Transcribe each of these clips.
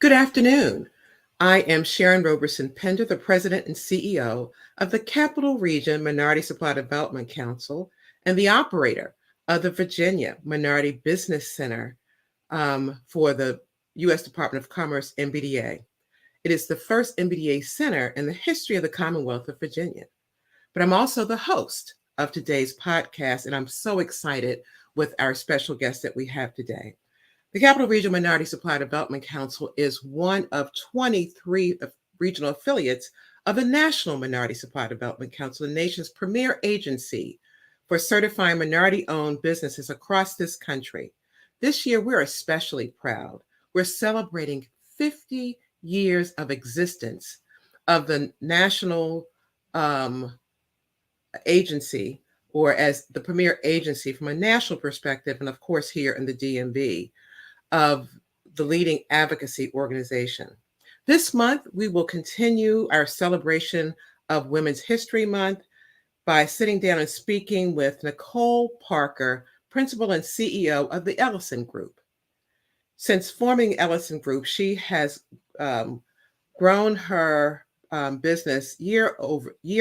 Good afternoon. I am Sharon Pinder, the President and CEO of the Capital Region Minority Supply Development Council and the operator of the Virginia Minority Business Center for the U.S. Department of Commerce MBDA. It is the first MBDA center in the history of the Commonwealth of Virginia. But I'm also the host of today's podcast, and I'm so excited with our special guest that we have today. The Capital Region Minority Supply Development Council is one of 23 regional affiliates of the National Minority Supply Development Council, the nation's premier agency for certifying minority-owned businesses across this country. This year, we're especially proud. We're celebrating 50 years of existence of the national agency, or as the premier agency from a national perspective, and of course here in the DMV, of the leading advocacy organization. This month, we will continue our celebration of Women's History Month by sitting down and speaking with Necole Parker, Principal and CEO of the Ellison Group. Since forming the Ellison Group, she has grown her business year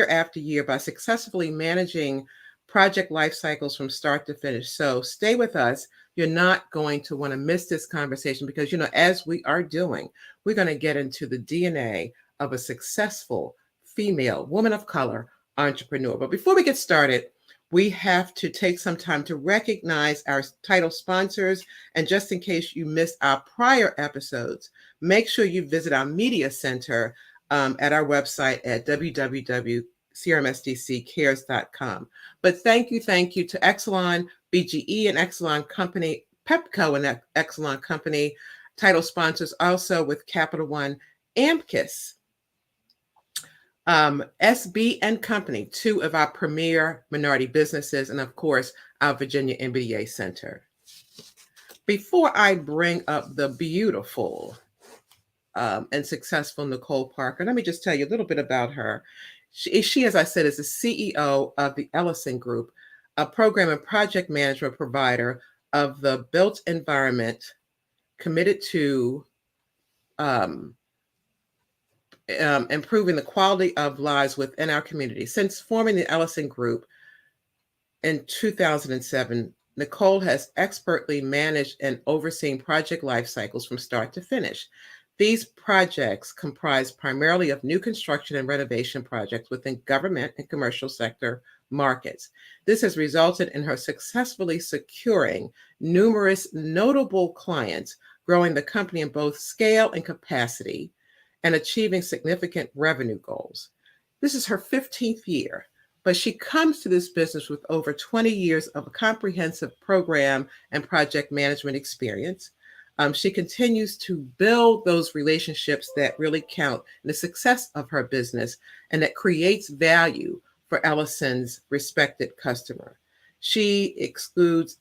after year by successfully managing project life cycles from start to finish. So stay with us. You're not going to want to miss this conversation because, as we are doing, we're going to get into the DNA of a successful female woman of color entrepreneur. But before we get started, we have to take some time to recognize our title sponsors. And just in case you missed our prior episodes, make sure you visit our media center at our website at www.crmsdccares.com. But thank you to Exelon, BGE and Exelon Company, Pepco and Exelon Company, title sponsors also with Capital One, Amicus, SB and Company, two of our premier minority businesses, and of course, our Virginia MBDA Center. Before I bring up the beautiful and successful Necole Parker, let me just tell you a little bit about her. She, as I said, is the CEO of the Ellison Group, a program and project management provider of the built environment committed to improving the quality of lives within our community. Since forming the Ellison Group in 2007, Necole has expertly managed and overseen project life cycles from start to finish. These projects comprise primarily of new construction and renovation projects within government and commercial sector markets. This has resulted in her successfully securing numerous notable clients, growing the company in both scale and capacity, and achieving significant revenue goals. This is her 15th year, but she comes to this business with over 20 years of a comprehensive program and project management experience. She continues to build those relationships that really count in the success of her business and that creates value for Ellison's respected customer. She exudes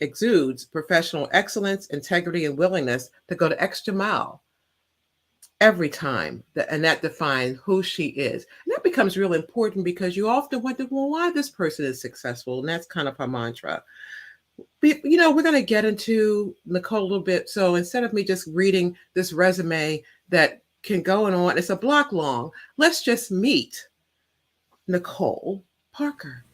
professional excellence, integrity, and willingness to go the extra mile every time, and that defines who she is. And that becomes real important because you often wonder, well, why this person is successful, and that's kind of her mantra. We're going to get into Necole a little bit. So instead of me just reading this resume that can go on, it's a block long, let's just meet Necole Parker.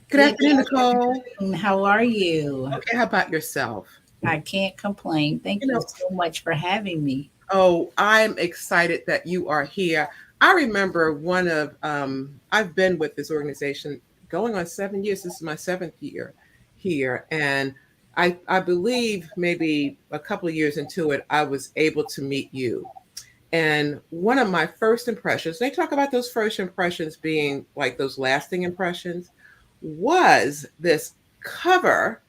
Good afternoon, Necole. How are you? Okay, how about yourself? I can't complain. Thank you so much for having me. Oh, I'm excited that you are here. I remember I've been with this organization going on 7 years. This is my 7th year here. And I believe maybe a couple of years into it, I was able to meet you. And one of my first impressions, they talk about those first impressions being like those lasting impressions, was this cover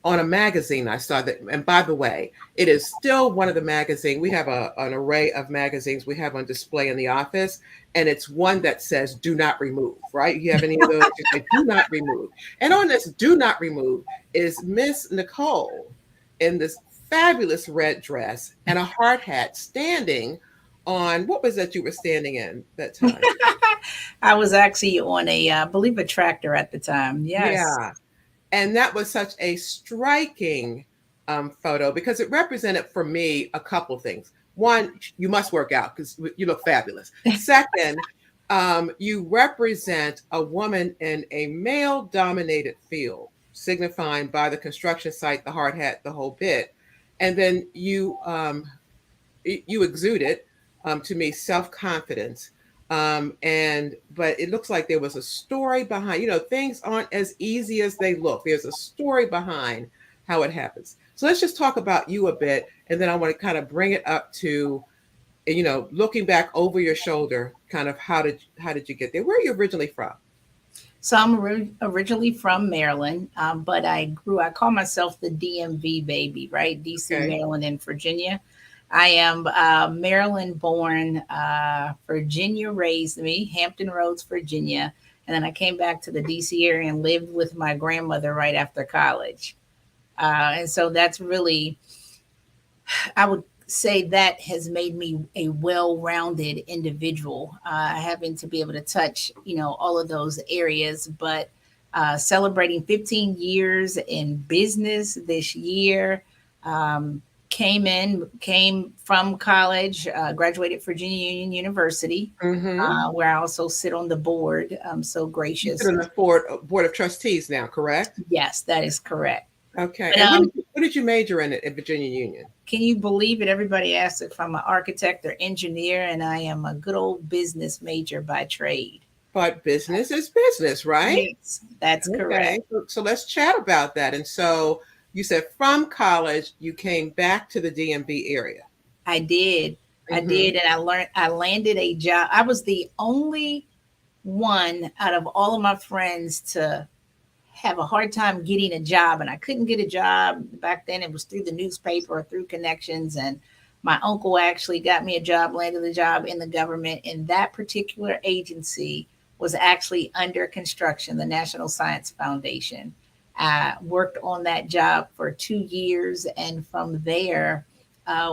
on a magazine I saw that, and by the way, it is still one of the magazines. We have an array of magazines we have on display in the office, and it's one that says "Do not remove." Right? You have any of those? You say, "Do not remove." And on this "Do not remove" is Miss Necole in this fabulous red dress and a hard hat, standing on, what was that you were standing in that time? I was actually on I believe a tractor at the time. Yes. Yeah. And that was such a striking photo because it represented for me a couple things. One, you must work out because you look fabulous. Second, you represent a woman in a male-dominated field, signifying by the construction site, the hard hat, the whole bit. And then you exuded to me self-confidence. But it looks like there was a story behind, things aren't as easy as they look. There's a story behind how it happens. So let's just talk about you a bit. And then I want to kind of bring it up to, looking back over your shoulder, kind of how did you get there? Where are you originally from? So I'm originally from Maryland, but I call myself the DMV baby, right? DC, Okay. Maryland, and Virginia. I am Maryland born, Virginia raised me, Hampton Roads, Virginia. And then I came back to the DC area and lived with my grandmother right after college. And so that's really, I would say that has made me a well-rounded individual, having to be able to touch, all of those areas. But celebrating 15 years in business this year, came from college, graduated Virginia Union University, where I also sit on the board. I'm so gracious. You sit on the board of trustees now, correct? Yes, that is correct. Okay. But, and what did you major in at Virginia Union? Can you believe it? Everybody asks if I'm an architect or engineer, and I am a good old business major by trade. But business is business, right? Yes, that's correct. So let's chat about that. And so you said from college, you came back to the DMV area. I did. I did. And I landed a job. I was the only one out of all of my friends to have a hard time getting a job, and I couldn't get a job back then. It was through the newspaper or through connections, and my uncle actually got me a job, landed a job in the government, and that particular agency was actually under construction, the National Science Foundation. I worked on that job for 2 years, and from there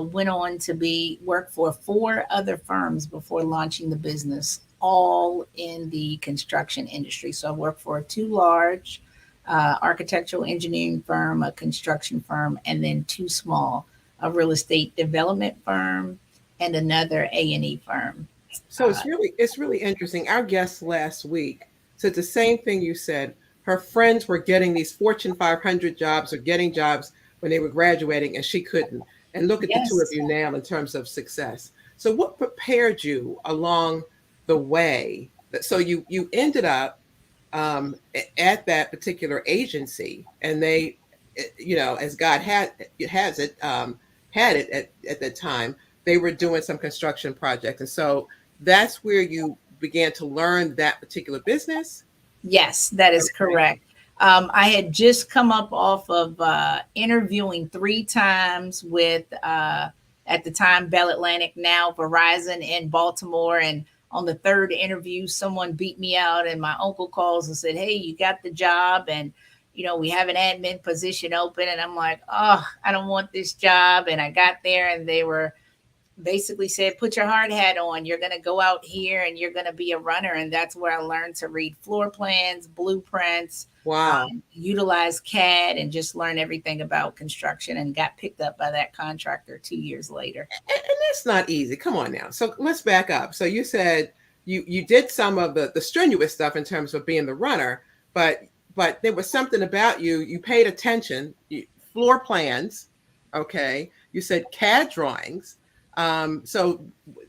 went on to work for 4 other firms before launching the business, all in the construction industry. So I worked for 2 large architectural engineering firm, a construction firm, and then 2 small, a real estate development firm and another A&E firm. So it's really interesting. Our guest last week said the same thing you said. Her friends were getting these Fortune 500 jobs or getting jobs when they were graduating, and she couldn't. And look at the 2 of you now in terms of success. So what prepared you along the way? So you ended up at that particular agency, and they, as God had it at that time, they were doing some construction projects, and so that's where you began to learn that particular business. Yes, that is correct. I had just come up off of interviewing 3 times with at the time Bell Atlantic, now Verizon in Baltimore, and on the 3rd interview, someone beat me out, and my uncle calls and said, "Hey, you got the job, and we have an admin position open." And I'm like, "Oh, I don't want this job." And I got there, and they were basically said, "Put your hard hat on. You're going to go out here, and you're going to be a runner." And that's where I learned to read floor plans, blueprints, utilize CAD, and just learn everything about construction, and got picked up by that contractor 2 years later. And that's not easy. Come on now. So let's back up. So you said you did some of the strenuous stuff in terms of being the runner, but there was something about you paid attention, floor plans. Okay. You said CAD drawings. So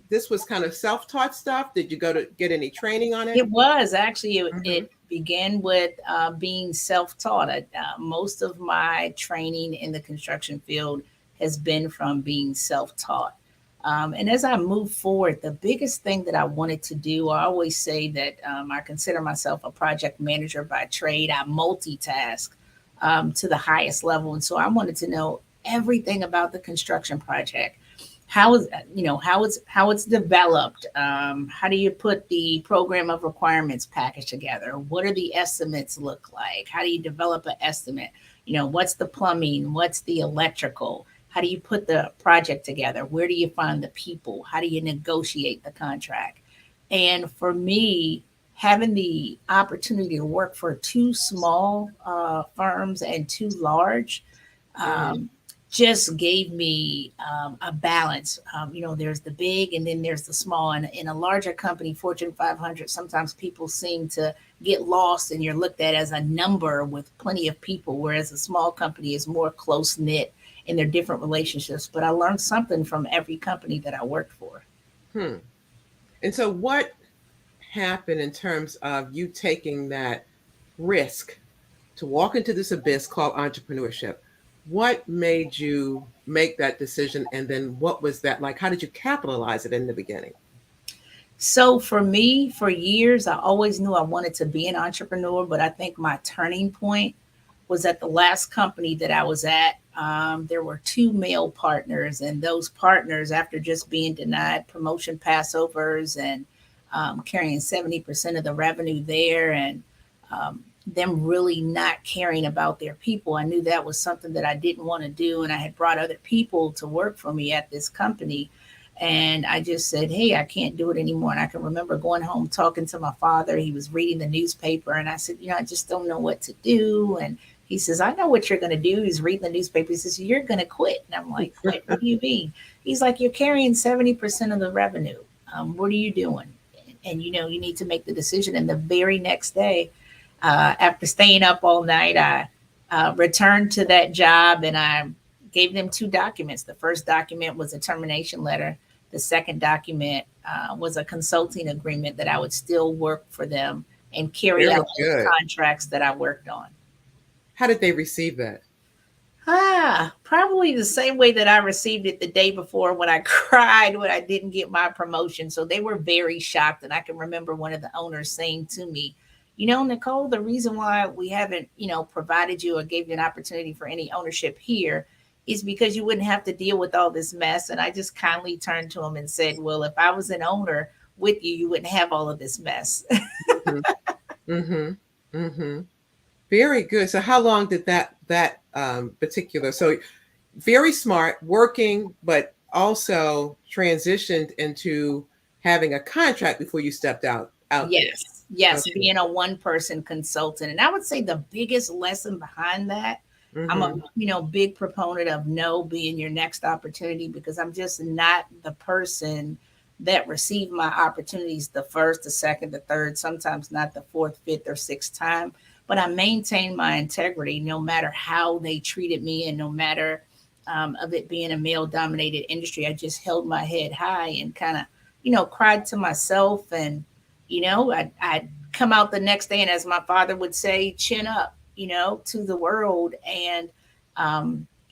this was kind of self-taught stuff. Did you go to get any training on it? It was actually, it began with being self-taught. Most of my training in the construction field has been from being self-taught. And as I move forward, the biggest thing that I wanted to do, I always say that I consider myself a project manager by trade. I multitask to the highest level. And so I wanted to know everything about the construction project. How it's developed. How do you put the program of requirements package together? What do the estimates look like? How do you develop an estimate? What's the plumbing? What's the electrical? How do you put the project together? Where do you find the people? How do you negotiate the contract? And for me, having the opportunity to work for 2 small firms and 2 large, just gave me a balance. There's the big and then there's the small. And in a larger company, Fortune 500, sometimes people seem to get lost and you're looked at as a number with plenty of people, whereas a small company is more close knit in their different relationships. But I learned something from every company that I worked for. And so what happened in terms of you taking that risk to walk into this abyss called entrepreneurship? What made you make that decision? And then what was that like? How did you capitalize it in the beginning? So for me, for years, I always knew I wanted to be an entrepreneur, but I think my turning point was at the last company that I was at. There were two male partners, and those partners, after just being denied promotion passovers and carrying 70% of the revenue there, and them really not caring about their people, I knew that was something that I didn't want to do. And I had brought other people to work for me at this company. And I just said, hey, I can't do it anymore. And I can remember going home talking to my father. He was reading the newspaper. And I said, I just don't know what to do. And he says, I know what you're going to do. He's reading the newspaper. He says, you're going to quit. And I'm like, what do you mean? He's like, you're carrying 70% of the revenue. What are you doing? And, you need to make the decision. And the very next day, after staying up all night, I returned to that job and I gave them two documents. The first document was a termination letter. The second document was a consulting agreement that I would still work for them and carry out the contracts that I worked on. How did they receive that? Probably the same way that I received it the day before when I cried when I didn't get my promotion. So they were very shocked. And I can remember one of the owners saying to me, Necole, the reason why we haven't, provided you or gave you an opportunity for any ownership here is because you wouldn't have to deal with all this mess. And I just kindly turned to him and said, well, if I was an owner with you, you wouldn't have all of this mess. Very good. So how long did that particular, so very smart, working, but also transitioned into having a contract before you stepped out Yes. there. Yes. Okay. Being a one-person consultant. And I would say the biggest lesson behind that, I'm a big proponent of no being your next opportunity, because I'm just not the person that received my opportunities the first, the second, the third, sometimes not the fourth, fifth, or sixth time. But I maintained my integrity no matter how they treated me, and no matter of it being a male-dominated industry. I just held my head high and kind of, cried to myself. And, I'd come out the next day and, as my father would say, chin up, to the world. And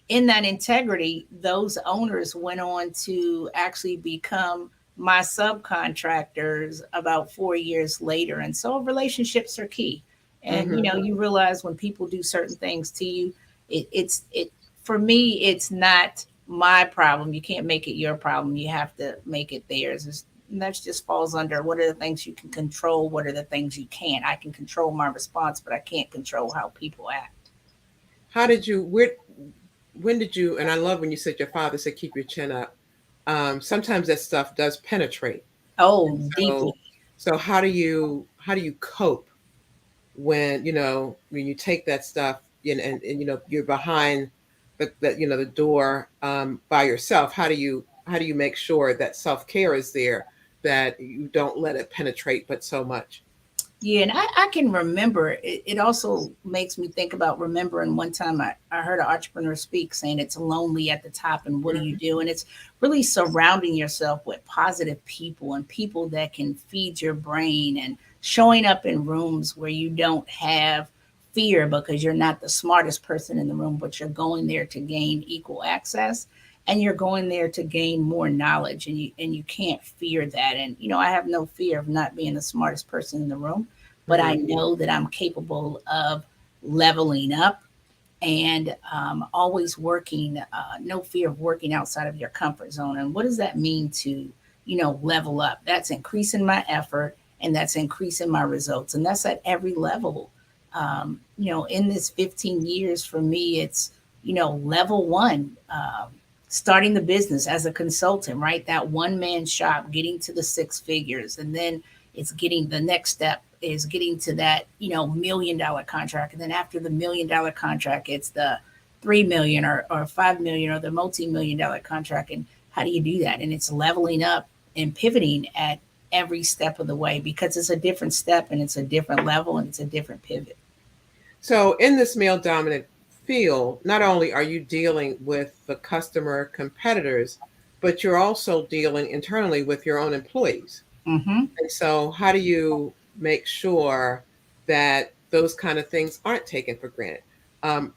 in that integrity, those owners went on to actually become my subcontractors about 4 years later. And so relationships are key. And, you realize when people do certain things to you, it for me, it's not my problem. You can't make it your problem. You have to make it theirs. And that just falls under, what are the things you can control? What are the things you can't? I can control my response, but I can't control how people act. When did you, and I love when you said your father said, keep your chin up. Sometimes that stuff does penetrate. Deeply. So how do you cope when you take that stuff and you're behind the door by yourself? How do you make sure that self-care is there, that you don't let it penetrate but so much? Yeah, and I can remember, it also makes me think about remembering one time I heard an entrepreneur speak saying it's lonely at the top, and what do you do? And it's really surrounding yourself with positive people and people that can feed your brain, and showing up in rooms where you don't have fear because you're not the smartest person in the room, but you're going there to gain equal access. And you're going there to gain more knowledge, and you can't fear that. And, I have no fear of not being the smartest person in the room, but I know that I'm capable of leveling up and always working, no fear of working outside of your comfort zone. And what does that mean to, level up? That's increasing my effort, and that's increasing my results. And that's at every level. In this 15 years for me, it's, level one, starting the business as a consultant, right? That one-man shop, getting to the six figures. And then it's getting, the next step is getting to that, $1 million contract. And then after the $1 million contract, it's the $3 million or $5 million or the multi-million-dollar contract. And how do you do that? And it's leveling up and pivoting at every step of the way, because it's a different step and it's a different level and it's a different pivot. So in this male dominant field, not only are you dealing with the customer competitors, but you're also dealing internally with your own employees. Mm-hmm. And so how do you make sure that those kind of things aren't taken for granted? How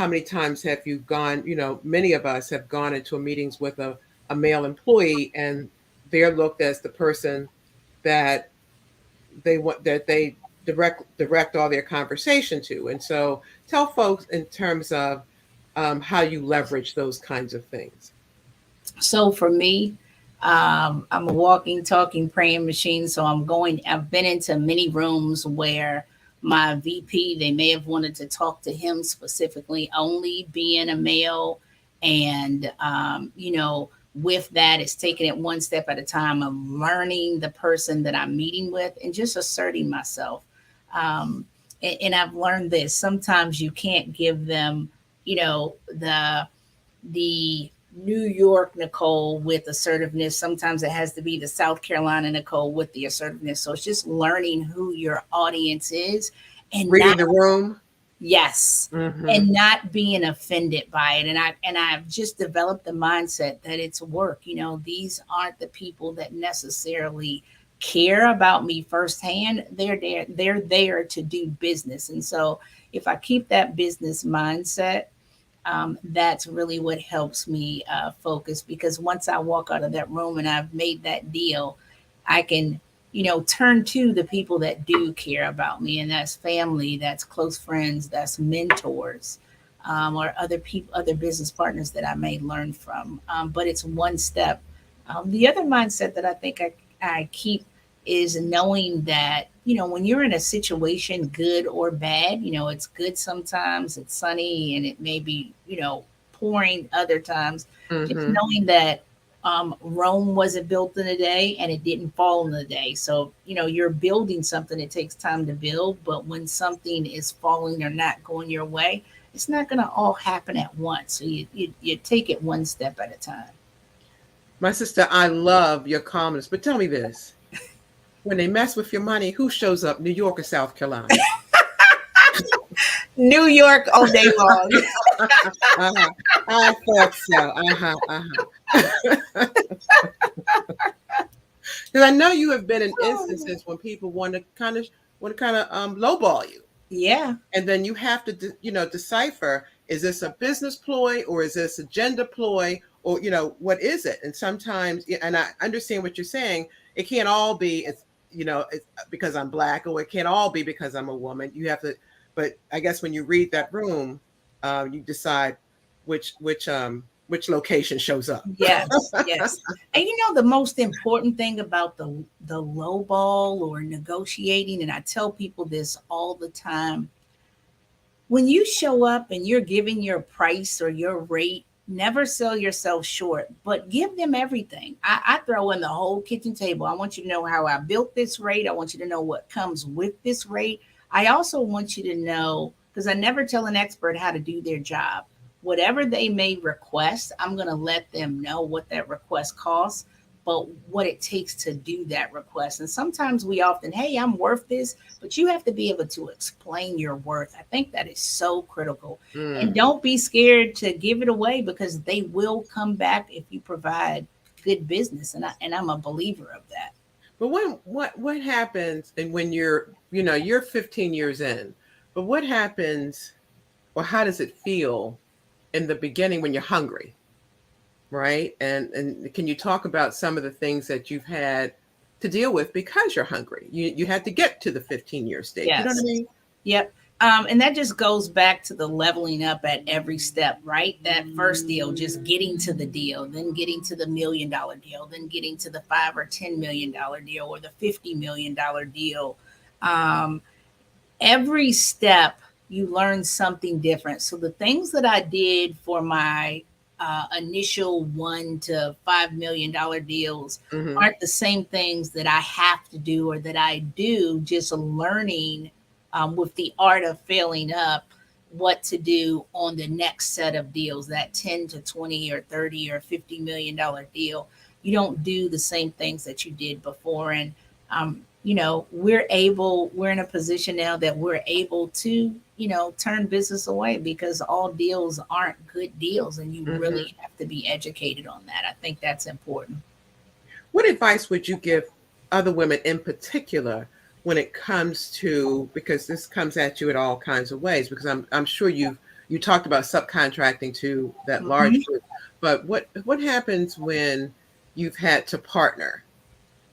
many times have you gone, many of us have gone into meetings with a male employee, and they're looked as the person that they direct all their conversation to. And so tell folks in terms of how you leverage those kinds of things. So for me, I'm a walking, talking, praying machine. So I've been into many rooms where my VP, they may have wanted to talk to him specifically, only being a male. And, with that, it's taking it one step at a time of learning the person that I'm meeting with and just asserting myself. And I've learned this. Sometimes you can't give them, the New York Necole with assertiveness. Sometimes it has to be the South Carolina Necole with the assertiveness. So it's just learning who your audience is and reading the room. Yes. Mm-hmm. And not being offended by it. And I've just developed the mindset that it's work. These aren't the people that necessarily care about me firsthand. They're there to do business. And so if I keep that business mindset, that's really what helps me focus, because once I walk out of that room and I've made that deal, I can, turn to the people that do care about me. And that's family, that's close friends, that's mentors, or other people, other business partners that I may learn from. But it's one step. The other mindset that I think I keep is knowing that, when you're in a situation, good or bad, it's good sometimes, it's sunny, and it may be, pouring other times. Mm-hmm. Just knowing that Rome wasn't built in a day and it didn't fall in a day. So, you're building something, it takes time to build, but when something is falling or not going your way, it's not going to all happen at once. So you take it one step at a time. My sister, I love your calmness, but tell me this. When they mess with your money, who shows up, New York or South Carolina? New York all day long. Uh-huh. I thought so. Because I know you have been in instances when people want to kind of lowball you. Yeah. And then you have to, decipher, is this a business ploy or is this a gender ploy, or, what is it? And sometimes, and I understand what you're saying, it can't all be, it's because I'm Black, or it can't all be because I'm a woman. You have to, but I guess when you read that room, you decide which location shows up. Yes. And the most important thing about the low ball or negotiating, and I tell people this all the time, when you show up and you're giving your price or your rate, never sell yourself short, but give them everything. I throw in the whole kitchen table. I want you to know how I built this rate. I want you to know what comes with this rate. I also want you to know, because I never tell an expert how to do their job. Whatever they may request, I'm going to let them know what that request costs, but what it takes to do that request. And sometimes we often, hey, I'm worth this, but you have to be able to explain your worth. I think that is so critical. And don't be scared to give it away, because they will come back if you provide good business. And I'm a believer of that. But what happens, and when you're 15 years in, but what happens, or how does it feel in the beginning when you're hungry, right? And can you talk about some of the things that you've had to deal with because you're hungry? You had to get to the 15-year stage. Yes. You know what I mean? Yep. And that just goes back to the leveling up at every step, right? That first deal, just getting to the deal, then getting to the $1 million deal, then getting to the $5 or $10 million deal, or the $50 million deal. Every step you learn something different. So the things that I did for my initial $1 to $5 million deals aren't the same things that I have to do or that I do, just learning with the art of failing up what to do on the next set of deals, that 10 to 20 or 30 or $50 million deal. You don't do the same things that you did before. And, we're in a position now that we're able to, turn business away because all deals aren't good deals. And you really have to be educated on that. I think that's important. What advice would you give other women in particular when it comes to, because this comes at you in all kinds of ways, because I'm sure you talked about subcontracting to that large group, but what happens when you've had to partner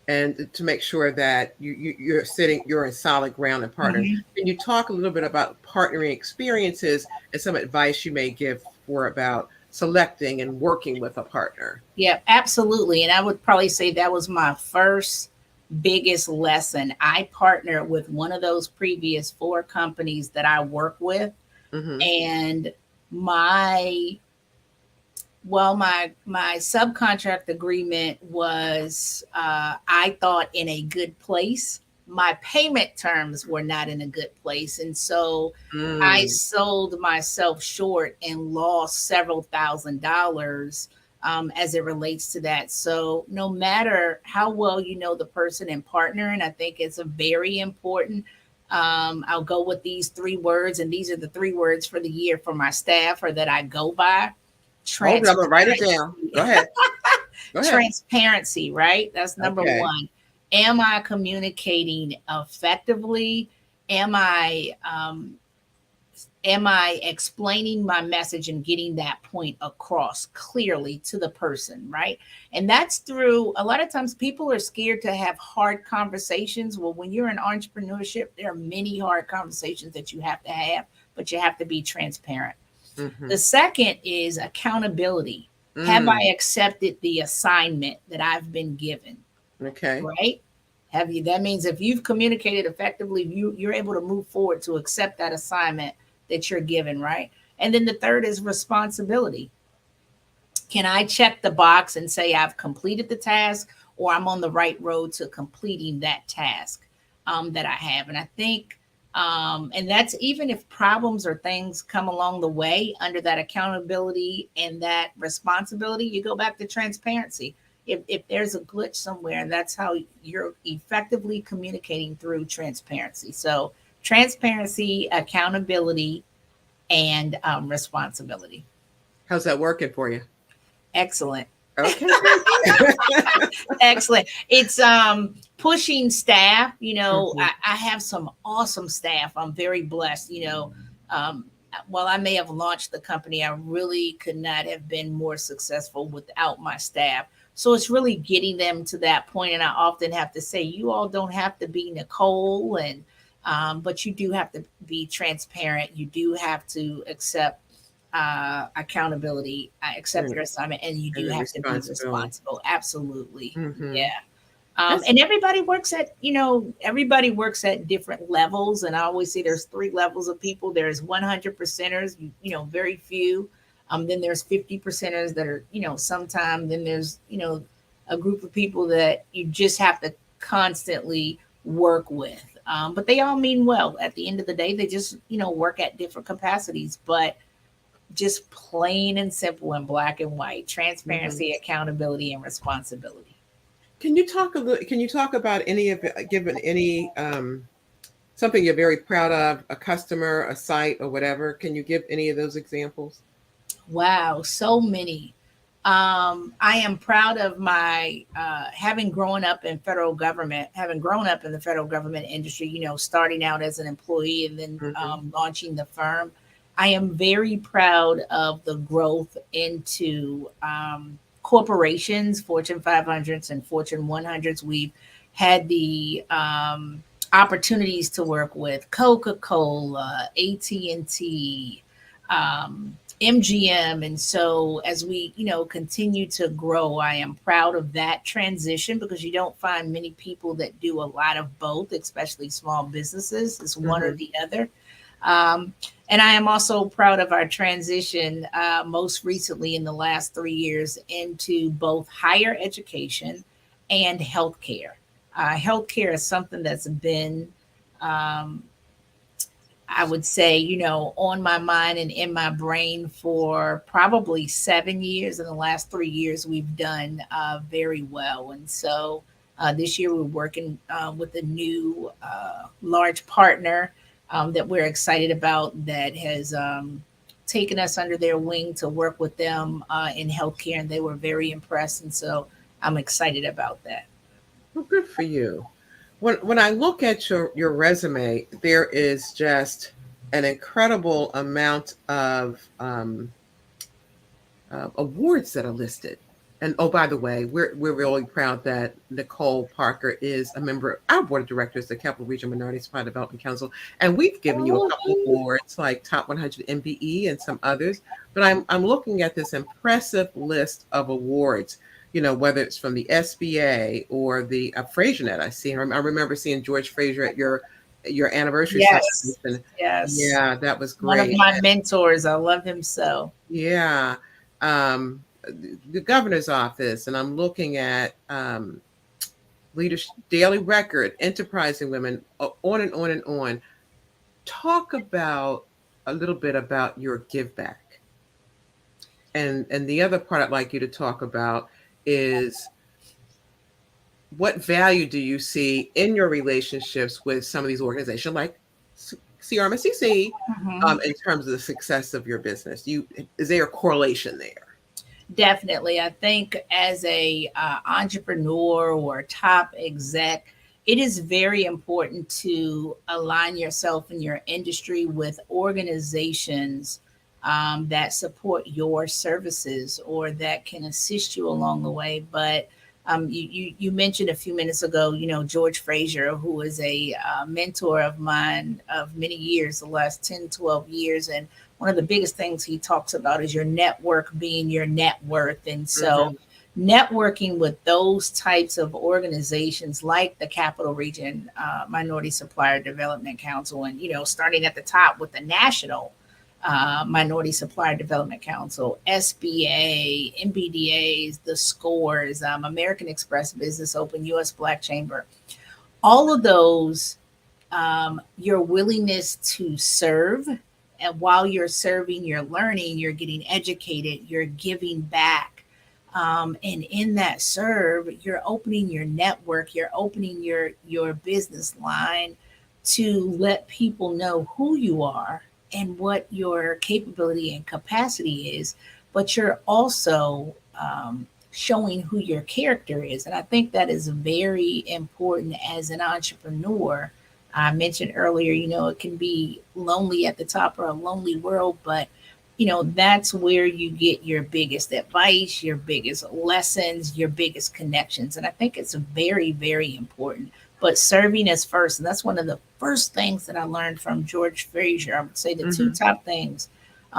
and to make sure that you're in solid ground and partnering? Can you talk a little bit about partnering experiences and some advice you may give for about selecting and working with a partner? Yeah, absolutely. And I would probably say that was my first biggest lesson. I partnered with one of those previous 4 companies that I work with. And my subcontract agreement was, I thought, in a good place. My payment terms were not in a good place. And so I sold myself short and lost several $1,000s as it relates to that. So no matter how well you know the person and partner, and I think it's a very important, I'll go with these 3 words, and these are the 3 words for the year for my staff or that I go by. I'm going to write it down. Go ahead. Transparency, right? That's number 1. Am I communicating effectively? Am I explaining my message and getting that point across clearly to the person, right? And that's through, a lot of times people are scared to have hard conversations. Well, when you're in entrepreneurship, there are many hard conversations that you have to have, but you have to be transparent. The second is accountability. Have I accepted the assignment that I've been given? Okay. Right? Have you? That means if you've communicated effectively, you're able to move forward to accept that assignment that you're given, right? And then the third is responsibility. Can I check the box and say I've completed the task, or I'm on the right road to completing that task that I have? And I think, and that's even if problems or things come along the way under that accountability and that responsibility, you go back to transparency. If there's a glitch somewhere, that's how you're effectively communicating through transparency. So transparency, accountability, and responsibility. How's that working for you? Excellent. Okay. Excellent. It's pushing staff. I have some awesome staff. I'm very blessed. While I may have launched the company, I really could not have been more successful without my staff. So it's really getting them to that point. And I often have to say, you all don't have to be Necole, but you do have to be transparent. You do have to accept accountability, accept your assignment, and you do have to be responsible. Absolutely. Yeah. And everybody works at different levels. And I always say there's 3 levels of people. There's 100 percenters, very few. Then there's 50 percenters that are, sometime. Then there's, a group of people that you just have to constantly work with. But they all mean well. At the end of the day, they just, work at different capacities. But just plain and simple and black and white, transparency, accountability, and responsibility. Can you talk about given any something you're very proud of, a customer, a site, or whatever? Can you give any of those examples? Wow, so many. I am proud of my having grown up in the federal government industry, starting out as an employee and then launching the firm. I am very proud of the growth into corporations, Fortune 500s and Fortune 100s. We've had the opportunities to work with Coca-Cola, AT&T, MGM. And so as we, continue to grow, I am proud of that transition because you don't find many people that do a lot of both, especially small businesses. It's one or the other. And I am also proud of our transition most recently in the last 3 years into both higher education and healthcare. Healthcare is something that's been I would say, on my mind and in my brain for probably 7 years. In the last 3 years, we've done very well. And so this year we're working with a new large partner that we're excited about that has taken us under their wing to work with them in healthcare. And they were very impressed. And so I'm excited about that. Well, good for you. When I look at your resume, there is just an incredible amount of awards that are listed. And oh, by the way, we're really proud that Necole Parker is a member of our board of directors, the Capital Region Minority Supply Development Council, and we've given you a couple awards like Top 100 MBE and some others. But I'm looking at this impressive list of awards. Whether it's from the SBA or the FraserNet. I remember seeing George Fraser at your anniversary Yes, celebration. yes. Yeah, that was One of great. my mentors. I love him so. Yeah. The governor's office, and I'm looking at Leadership Daily Record, Enterprising Women, on and on and on. Talk about a little bit about your give back. And the other part I'd like you to talk about is what value do you see in your relationships with some of these organizations like CRMSDC in terms of the success of your business? Is there a correlation there? Definitely. I think as a entrepreneur or top exec, it is very important to align yourself in your industry with organizations that support your services or that can assist you along the way. But you mentioned a few minutes ago, George Fraser, who is a mentor of mine of many years, the last 10, 12 years. And one of the biggest things he talks about is your network being your net worth. And so networking with those types of organizations like the Capital Region Minority Supplier Development Council, and, starting at the top with the National Minority Supplier Development Council, SBA, MBDAs, the SCORES, American Express Business Open, US Black Chamber, all of those, your willingness to serve. And while you're serving, you're learning, you're getting educated, you're giving back. And in that serve, you're opening your network, you're opening your business line to let people know who you are and what your capability and capacity is, but you're also showing who your character is. And I think that is very important as an entrepreneur. I mentioned earlier, it can be lonely at the top or a lonely world, but that's where you get your biggest advice, your biggest lessons, your biggest connections. And I think it's very, very important. But serving is first. And that's one of the first things that I learned from George Fraser. I would say the two top things.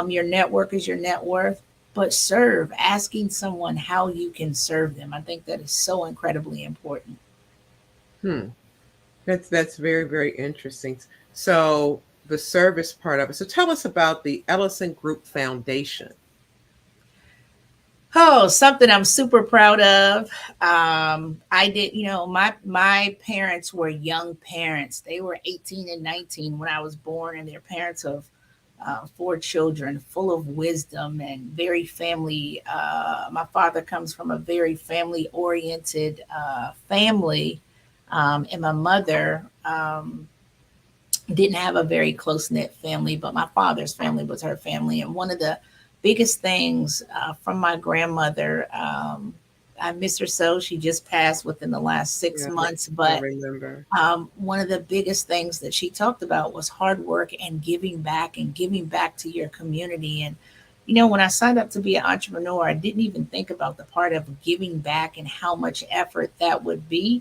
Your network is your net worth, but serve, asking someone how you can serve them. I think that is so incredibly important. That's very, very interesting. So the service part of it. So tell us about the Ellison Group Foundation. Oh, something I'm super proud of. I did, my parents were young parents. They were 18 and 19 when I was born, and they're parents of 4 children, full of wisdom and very family. My father comes from a very family-oriented family, and my mother didn't have a very close-knit family, but my father's family was her family. And one of the biggest things from my grandmother, I miss her so. She just passed within the last 6 months. But I remember. One of the biggest things that she talked about was hard work and giving back to your community. And, when I signed up to be an entrepreneur, I didn't even think about the part of giving back and how much effort that would be.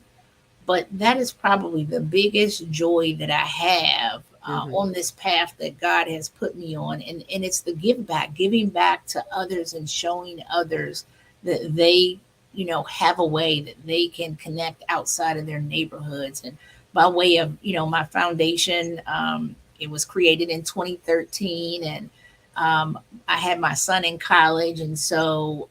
But that is probably the biggest joy that I have on this path that God has put me on. And it's the giving back to others and showing others that they, have a way that they can connect outside of their neighborhoods. And by way of, my foundation, it was created in 2013. And I had my son in college. And so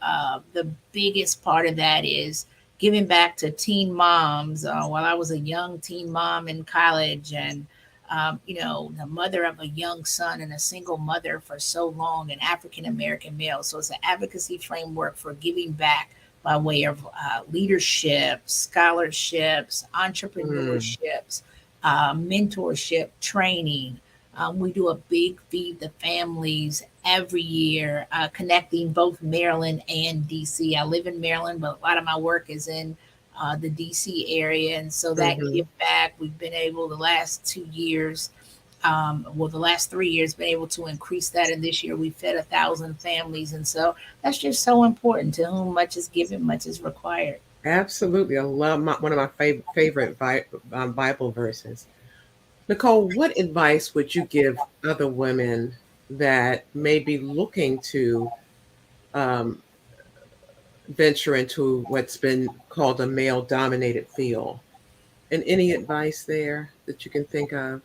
the biggest part of that is giving back to teen moms while I was a young teen mom in college, and The mother of a young son and a single mother for so long, an African American male. So it's an advocacy framework for giving back by way of leadership, scholarships, Mm, entrepreneurships, mentorship, training. We do a big feed the families every year, connecting both Maryland and DC. I live in Maryland, but a lot of my work is in the DC area. And so that hmm. give back, we've been able the last 2 years, the last 3 years, been able to increase that. And this year we fed 1,000 families. And so that's just so important. To whom much is given, much is required. Absolutely. I love one of my favorite Bible verses. Necole, what advice would you give other women that may be looking to um, venture into what's been called a male dominated field? And any advice there that you can think of?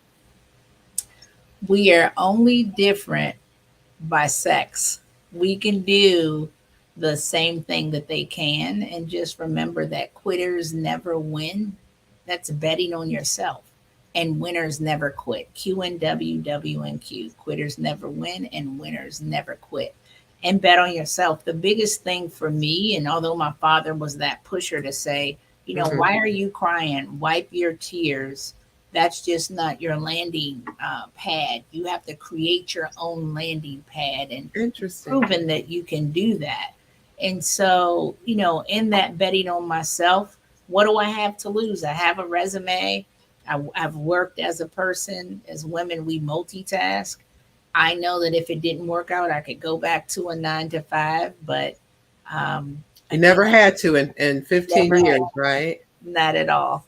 We are only different by sex. We can do the same thing that they can. And just remember that quitters never win. That's betting on yourself. And winners never quit. QNW, Quitters never win and winners never quit. And bet on yourself. The biggest thing for me, and although my father was that pusher to say, Hmm. why are you crying? Wipe your tears. That's just not your landing pad. You have to create your own landing pad, and Interesting. proven that you can do that. And so, in that betting on myself, what do I have to lose? I have a resume. I've worked as a person. As women, we multitask. I know that if it didn't work out, I could go back to a 9 to 5, but You again, never had to in 15 never had, years, right? not at all.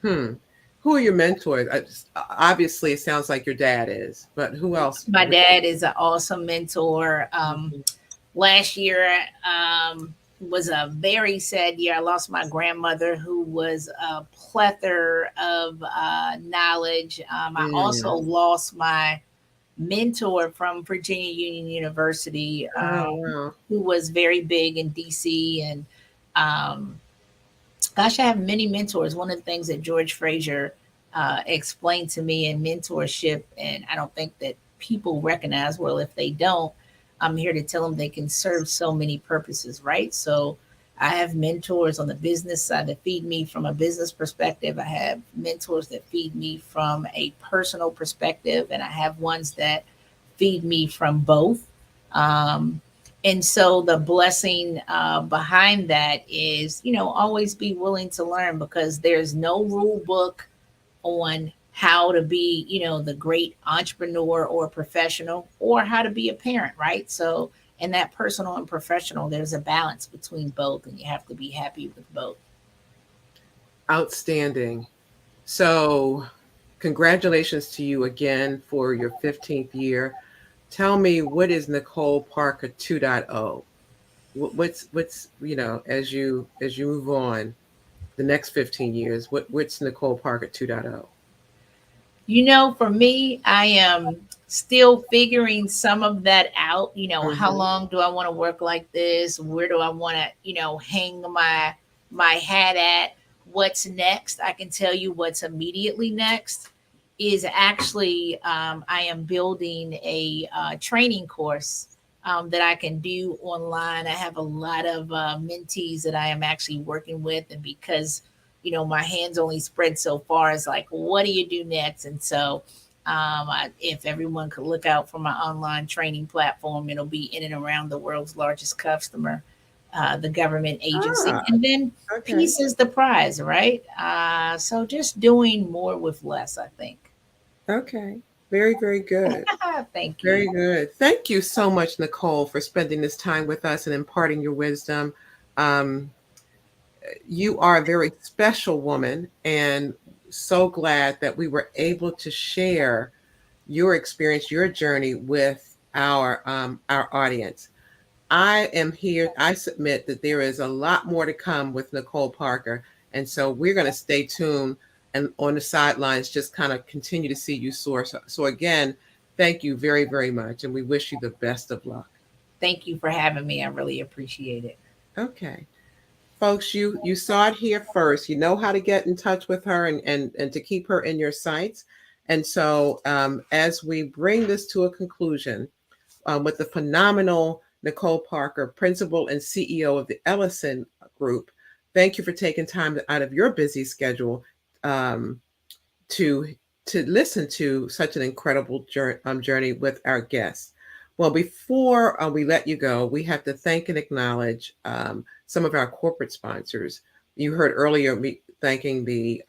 Hmm. Who are your mentors? Obviously, it sounds like your dad is, but who else? My dad is an awesome mentor. Mhm. Last year was a very sad year. I lost my grandmother, who was a plethora of knowledge. I also Mm. lost my mentor from Virginia Union University, Oh, wow. who was very big in DC. And um, gosh, I have many mentors. One of the things that George Fraser explained to me in mentorship, and I don't think that people recognize, well, if they don't, I'm here to tell them they can serve so many purposes, right? So I have mentors on the business side that feed me from a business perspective. I have mentors that feed me from a personal perspective, and I have ones that feed me from both. Um, and so the blessing behind that is, always be willing to learn, because there's no rule book on how to be, the great entrepreneur or professional, or how to be a parent, right? So in that personal and professional, there's a balance between both, and you have to be happy with both. Outstanding. So, congratulations to you again for your 15th year. Tell me, what is Necole Parker 2.0? What's as you move on the next 15 years, what's Necole Parker 2.0? For me, I am still figuring some of that out. How Hmm. long do I want to work like this? Where do I want to, hang my hat at? What's next? I can tell you what's immediately next is actually I am building a training course that I can do online. I have a lot of mentees that I am actually working with, and because my hands only spread so far, as like, what do you do next? And so if everyone could look out for my online training platform, it'll be in and around the world's largest customer, the government agency. Ah, And then okay. peace is the prize, right? So just doing more with less, I think. Okay. Very, very good. Thank you. Very good. Thank you so much, Necole, for spending this time with us and imparting your wisdom. Um, you are a very special woman, and so glad that we were able to share your experience, your journey with our audience. I am here. I submit that there is a lot more to come with Necole Parker, and so we're going to stay tuned and on the sidelines, just kind of continue to see you soar. So again, thank you very, very much, and we wish you the best of luck. Thank you for having me. I really appreciate it. Okay. Folks, you saw it here first. You know how to get in touch with her and to keep her in your sights. And so as we bring this to a conclusion with the phenomenal Necole Parker, Principal and CEO of the Ellison Group, thank you for taking time out of your busy schedule to listen to such an incredible journey with our guests. Well, before we let you go, we have to thank and acknowledge some of our corporate sponsors. You heard earlier me thanking the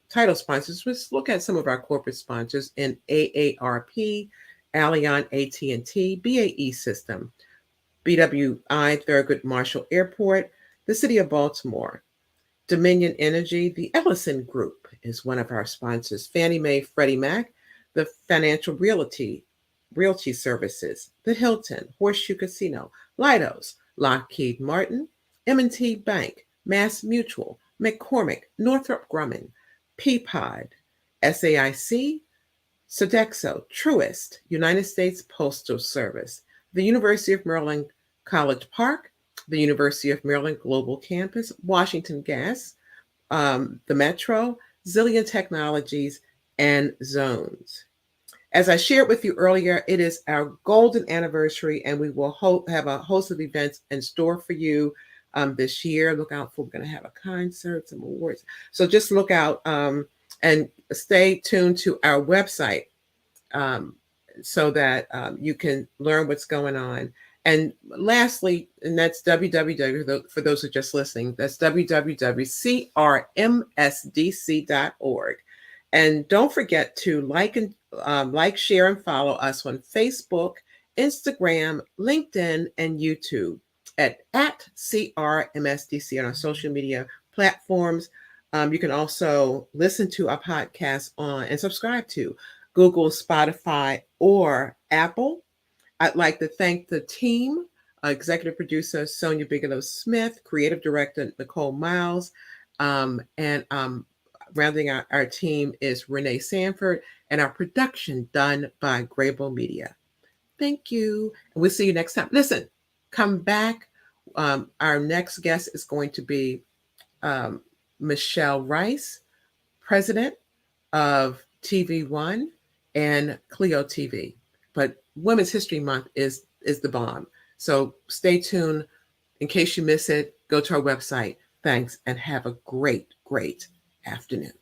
title sponsors. Let's look at some of our corporate sponsors in AARP, Allianz, AT&T, BAE System, BWI, Thurgood Marshall Airport, the City of Baltimore, Dominion Energy. The Ellison Group is one of our sponsors. Fannie Mae, Freddie Mac, the Financial Realty Services, the Hilton, Horseshoe Casino, Leidos, Lockheed Martin, M&T Bank, Mass Mutual, McCormick, Northrop Grumman, Peapod, SAIC, Sodexo, Truist, United States Postal Service, the University of Maryland College Park, the University of Maryland Global Campus, Washington Gas, the Metro, Zillion Technologies, and Zones. As I shared with you earlier, it is our golden anniversary, and we will have a host of events in store for you this year. Look out for, we're going to have a concert, some awards. So just look out and stay tuned to our website so that you can learn what's going on. And lastly, and that's www, for those who are just listening, that's www.crmsdc.org. And don't forget to like, share, and follow us on Facebook, Instagram, LinkedIn, and YouTube at CRMSDC on our social media platforms. You can also listen to our podcast on and subscribe to Google, Spotify, or Apple. I'd like to thank the team, executive producer Sonia Bigelow-Smith, creative director Nicole Miles, and rounding out our team is Renee Sanford, and our production done by Grable Media. Thank you, and we'll see you next time. Listen, come back. Our next guest is going to be Michelle Rice, president of TV One and Clio TV. But Women's History Month is the bomb. So stay tuned. In case you miss it, go to our website. Thanks, and have a great, great afternoon.